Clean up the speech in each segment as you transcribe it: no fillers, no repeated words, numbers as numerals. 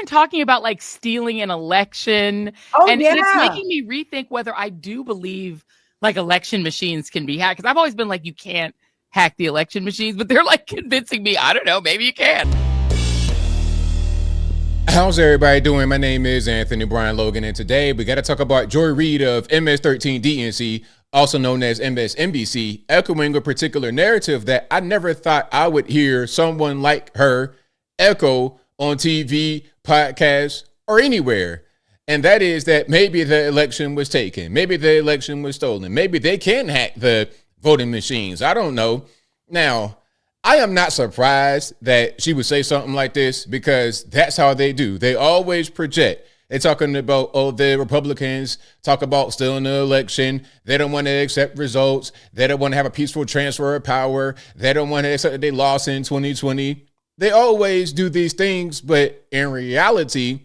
even talking about like stealing an election. Oh, and yeah. it's making me rethink whether I do believe like election machines can be hacked. Because I've always been like, you can't hack the election machines, but they're like convincing me, I don't know, maybe you can. How's everybody doing? My name is Anthony Brian Logan, and today we got to talk about Joy Reid of MS-13 DNC, also known as MSNBC, echoing a particular narrative that I never thought I would hear someone like her echo on TV, podcasts, or anywhere. And that is that maybe the election was taken. Maybe the election was stolen. Maybe they can hack the voting machines. I don't know. Now, I am not surprised that she would say something like this because that's how they do. They always project. They're talking about, oh, the Republicans talk about stealing the election. They don't want to accept results. They don't want to have a peaceful transfer of power. They don't want to accept that they lost in 2020. They always do these things, but in reality,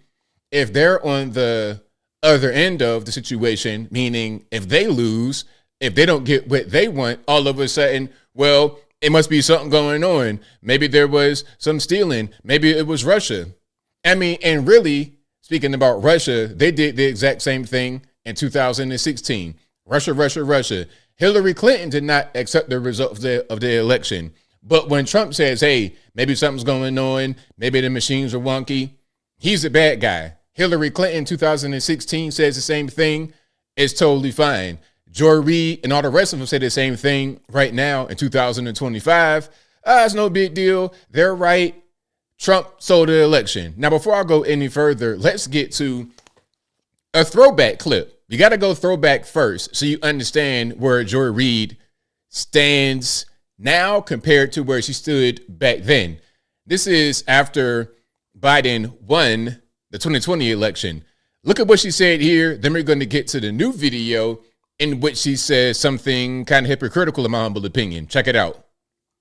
if they're on the other end of the situation, meaning if they lose, if they don't get what they want, all of a sudden, well, it must be something going on. Maybe there was some stealing. Maybe it was Russia. I mean, and really, speaking about Russia, they did the exact same thing in 2016. Russia. Hillary Clinton did not accept the results of the election. But when Trump says, hey, maybe something's going on, maybe the machines are wonky, he's a bad guy. Hillary Clinton 2016 says the same thing. It's totally fine. Joy Reid and all the rest of them say the same thing right now in 2025. It's no big deal. They're right. Trump stole the election. Now, before I go any further, let's get to a throwback clip. You got to go throwback first so you understand where Joy Reid stands now compared to where she stood back then. This is after Biden won the 2020 election. Look at what she said here. Then we're going to get to the new video in which she says something kind of hypocritical in my humble opinion. Check it out.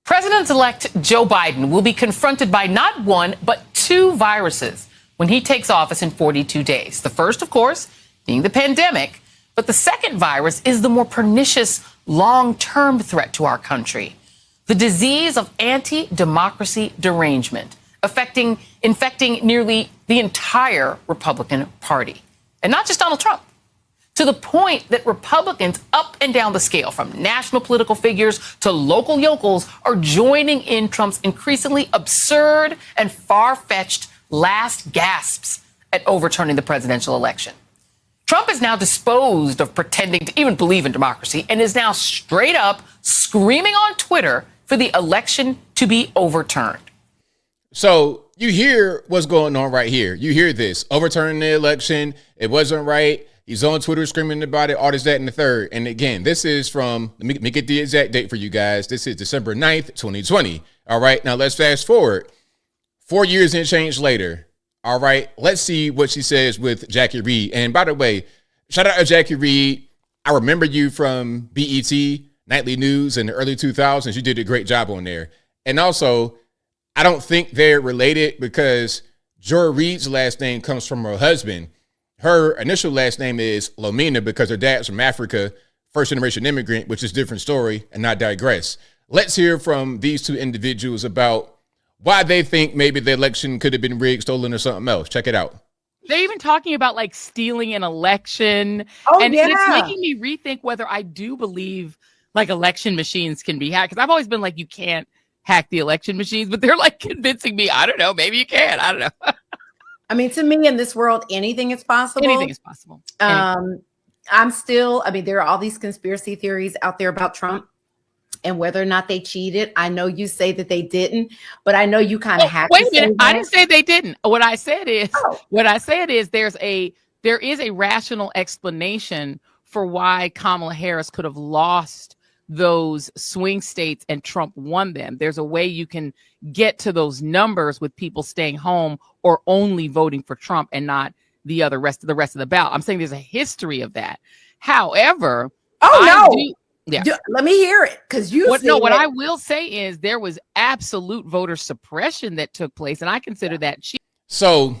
President-elect Joe Biden will be confronted by not one, but two viruses when he takes office in 42 days. The first, of course, being the pandemic. But the second virus is the more pernicious long-term threat to our country. The disease of anti-democracy derangement, infecting nearly the entire Republican Party. And not just Donald Trump. To the point that Republicans up and down the scale, from national political figures to local yokels, are joining in Trump's increasingly absurd and far-fetched last gasps at overturning the presidential election. Trump is now disposed of pretending to even believe in democracy and is now straight up screaming on Twitter for the election to be overturned. So you hear what's going on right here. You hear this. Overturning the election. It wasn't right. He's on Twitter screaming about it, all this, that, and the third. And again, this is from, let me get the exact date for you guys. This is December 9th, 2020. All right, now let's fast forward. 4 years and change later. All right, let's see what she says with Jackie Reid. And by the way, shout out to Jackie Reid. I remember you from BET, Nightly News in the early 2000s. You did a great job on there. And also, I don't think they're related because Joy Reid's last name comes from her husband. Her initial last name is Lomina because her dad's from Africa, first generation immigrant, which is a different story, and I digress. Let's hear from these two individuals about why they think maybe the election could have been rigged, stolen, or something else. Check it out. They're even talking about like stealing an election. Oh, and yeah. it's making me rethink whether I do believe like election machines can be hacked. Because I've always been like, you can't hack the election machines, but they're like convincing me, I don't know, maybe you can. I don't know. I mean, to me, in this world, anything is possible. Anything is possible. There are all these conspiracy theories out there about Trump and whether or not they cheated. I know you say that they didn't, but I know you kind of have to. Wait a minute. I didn't say they didn't. What I said is there is a rational explanation for why Kamala Harris could have lost those swing states and Trump won them. There's a way you can get to those numbers with people staying home or only voting for Trump and not the rest of the ballot. I'm saying there's a history of that. However, let me hear it, because what I will say is there was absolute voter suppression that took place, and I consider that cheap. So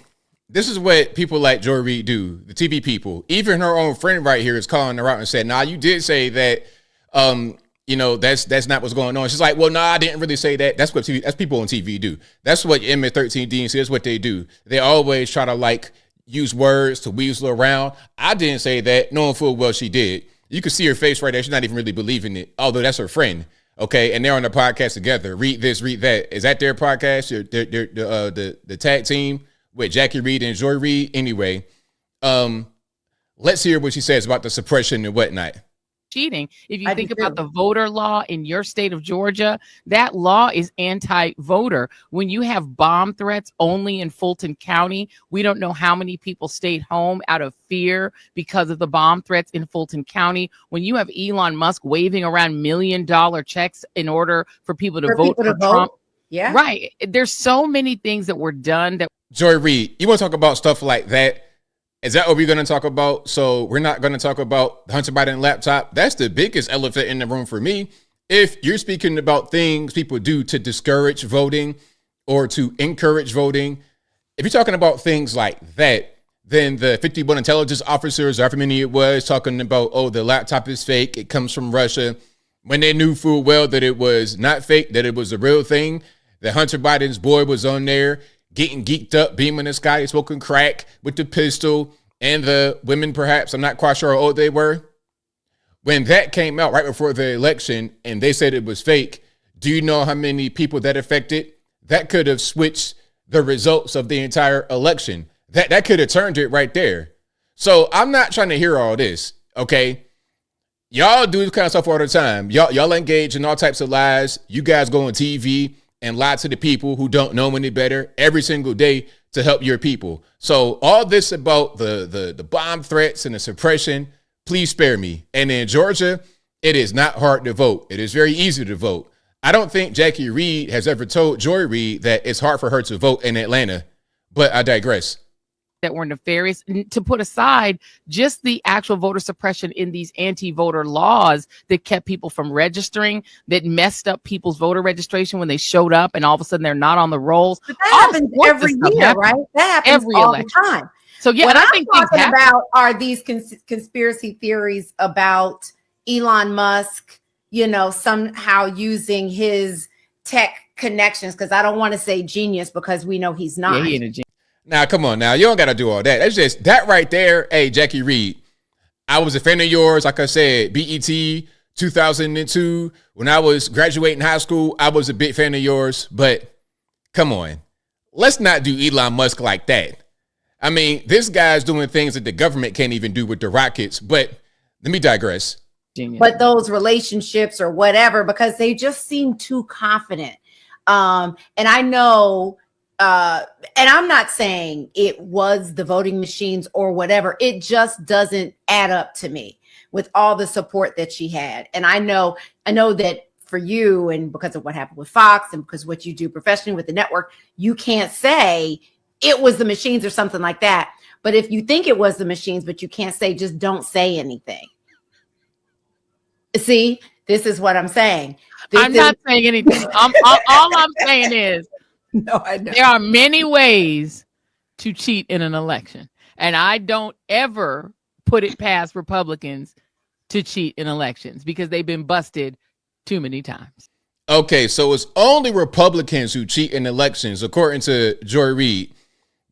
this is what people like Joy Reid do, the TV people. Even her own friend right here is calling her out and said, "Nah, you did say that that's not what's going on. She's like, well, no, I didn't really say that. That's people on TV do. That's what MS-13 DNC is what they do. They always try to use words to weasel around. I didn't say that, knowing full well she did. You can see her face right there. She's not even really believing it, although that's her friend. Okay, and they're on the podcast together. Read this, read that. Is that their podcast? The tag team with Jackie Reid and Joy Reid? Anyway, let's hear what she says about the suppression and whatnot. Cheating. If you think about the voter law in your state of Georgia, that law is anti-voter. When you have bomb threats only in Fulton County, we don't know how many people stayed home out of fear because of the bomb threats in Fulton County. When you have Elon Musk waving around $1 million checks in order for people to vote for Trump. Yeah. Right. There's so many things that were done that. Joy Reid, you want to talk about stuff like that? Is that what we're going to talk about? So we're not going to talk about the Hunter Biden laptop. That's the biggest elephant in the room for me. If you're speaking about things people do to discourage voting or to encourage voting, if you're talking about things like that, then the 51 intelligence officers, however many it was, talking about, oh, the laptop is fake, it comes from Russia, when they knew full well that it was not fake, that it was a real thing, that Hunter Biden's boy was on there, getting geeked up, beaming the sky, smoking crack with the pistol, and the women, perhaps, I'm not quite sure how old they were. When that came out right before the election and they said it was fake, do you know how many people that affected? That could have switched the results of the entire election. That could have turned it right there. So I'm not trying to hear all this, okay? Y'all do this kind of stuff all the time. Y'all engage in all types of lies. You guys go on TV and lie to the people who don't know any better every single day to help your people. So all this about the bomb threats and the suppression, please spare me. And in Georgia, it is not hard to vote. It is very easy to vote. I don't think Jackie Reid has ever told Joy Reid that it's hard for her to vote in Atlanta, but I digress. That were nefarious, to put aside just the actual voter suppression in these anti-voter laws that kept people from registering, that messed up people's voter registration when they showed up and all of a sudden they're not on the rolls. But that happens every year, right? That happens every all election. the time. So yeah, what I I'm think talking about are these conspiracy theories about Elon Musk, somehow using his tech connections, because I don't want to say genius because we know he's not. Yeah, he ain't a genius. Now, come on now. You don't got to do all that. That's just that right there. Hey, Jackie Reid, I was a fan of yours. Like I said, BET 2002. When I was graduating high school, I was a big fan of yours. But come on. Let's not do Elon Musk like that. I mean, this guy's doing things that the government can't even do with the rockets. But let me digress. Genius. But those relationships or whatever, because they just seem too confident. And I know... and I'm not saying it was the voting machines or whatever. It just doesn't add up to me with all the support that she had. And I know that for you, and because of what happened with Fox and because what you do professionally with the network, you can't say it was the machines or something like that. But if you think it was the machines, but you can't say, just don't say anything. See, this is what I'm saying. I'm not saying anything. All I'm saying is, no, I know. There are many ways to cheat in an election. And I don't ever put it past Republicans to cheat in elections because they've been busted too many times. Okay, so it's only Republicans who cheat in elections, according to Joy Reid.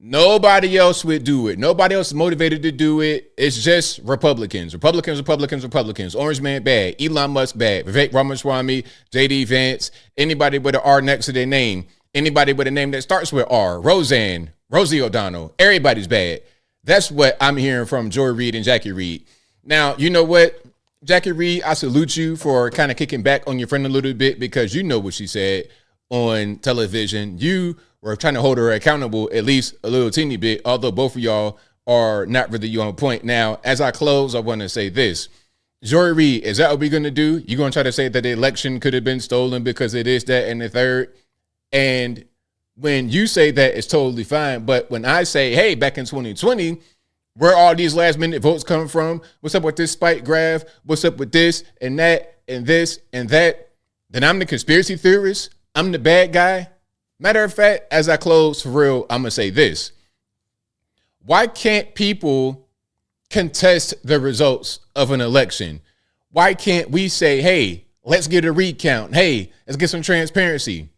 Nobody else would do it. Nobody else is motivated to do it. It's just Republicans. Republicans. Orange man bad. Elon Musk bad. Vivek Ramaswamy, JD Vance, anybody with an R next to their name. Anybody with a name that starts with R, Rosie O'Donnell, everybody's bad. That's what I'm hearing from Joy Reid and Jackie Reid. Now, you know what, Jackie Reid, I salute you for kind of kicking back on your friend a little bit because you know what she said on television. You were trying to hold her accountable at least a little teeny bit, although both of y'all are not really on point. Now, as I close, I want to say this. Joy Reid, is that what we're going to do? You're going to try to say that the election could have been stolen because it is that and the third? And when you say that, it's totally fine. But when I say, hey, back in 2020, where all these last minute votes come from? What's up with this spike graph? What's up with this and that and this and that? Then I'm the conspiracy theorist. I'm the bad guy. Matter of fact, as I close for real, I'm going to say this. Why can't people contest the results of an election? Why can't we say, hey, let's get a recount. Hey, let's get some transparency.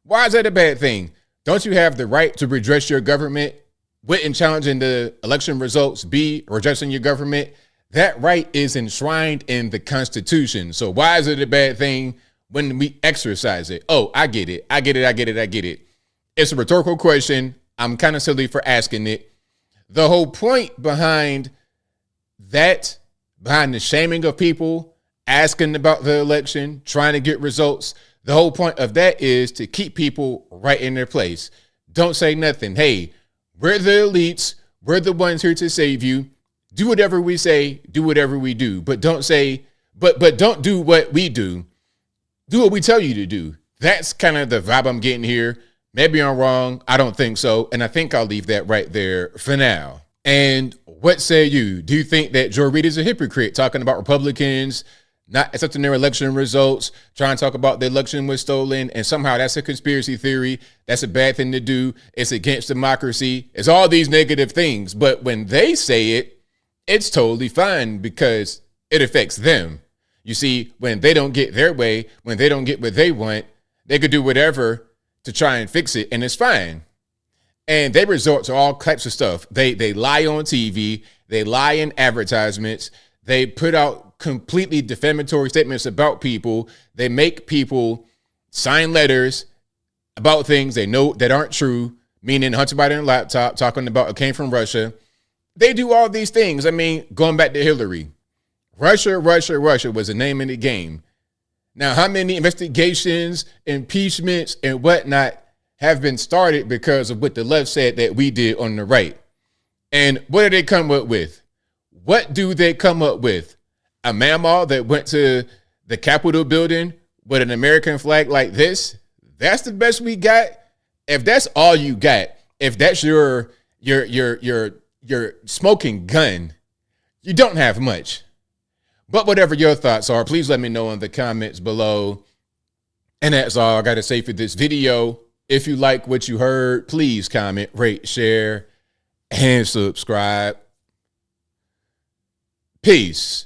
Why is that a bad thing? Don't you have the right to redress your government within challenging the election results, B, redressing your government? That right is enshrined in the Constitution. So why is it a bad thing when we exercise it? Oh, I get it. I get it. It's a rhetorical question. I'm kind of silly for asking it. The whole point behind that, behind the shaming of people, asking about the election, trying to get results, the whole point of that is to keep people right in their place. Don't say nothing. Hey, we're the elites. We're the ones here to save you. Do whatever we say, do whatever we do, but don't say, but don't do what we do. Do what we tell you to do. That's kind of the vibe I'm getting here. Maybe I'm wrong. I don't think so. And I think I'll leave that right there for now. And what say you? Do you think that Joy Reid is a hypocrite talking about Republicans not accepting their election results, trying to talk about the election was stolen, and somehow that's a conspiracy theory? That's a bad thing to do. It's against democracy. It's all these negative things. But when they say it, it's totally fine because it affects them. You see, when they don't get their way, when they don't get what they want, they could do whatever to try and fix it, and it's fine. And they resort to all types of stuff. They lie on TV. They lie in advertisements. They put out completely defamatory statements about people. They make people sign letters about things they know that aren't true, meaning Hunter Biden laptop, talking about it came from Russia. They do all these things. I mean, going back to Hillary, Russia was the name of the game. Now, how many investigations, impeachments, and whatnot have been started because of what the left said that we did on the right? And what do they come up with? What do they come up with? A mamaw that went to the Capitol building with an American flag like this? That's the best we got? If that's all you got, if that's your smoking gun, you don't have much. But whatever your thoughts are, please let me know in the comments below. And that's all I got to say for this video. If you like what you heard, please comment, rate, share, and subscribe. Peace.